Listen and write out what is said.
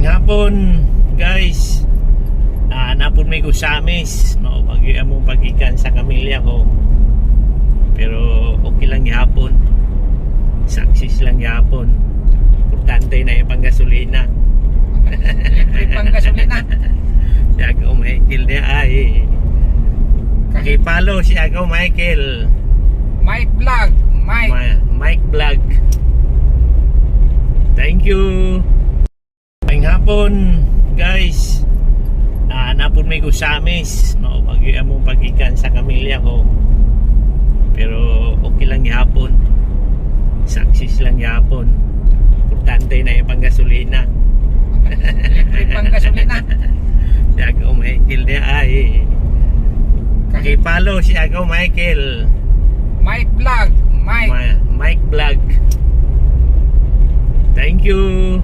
Ngayong hapon, guys, napon may gusamis, no, pag among pagikan sa kamilya ko. Pero okay lang yapon. Success lang yapon. Importante na yung panggasolina. Libre pang gasolina. Si Agaw Michael di ay. Kakipalo si Agaw Michael. Mike Vlog. Mike Vlog. Thank you. Ngayong hapon, guys, napon may gusamis, no, pag among pagikan sa kamilya ko. Pero okay lang yapon. Success lang yapon. Importante na yung panggasolina. Libre pang gasolina. Si Agaw Michael di ay. Kakipalo si Agaw Michael. Mike Vlog. Mike Vlog. Thank you.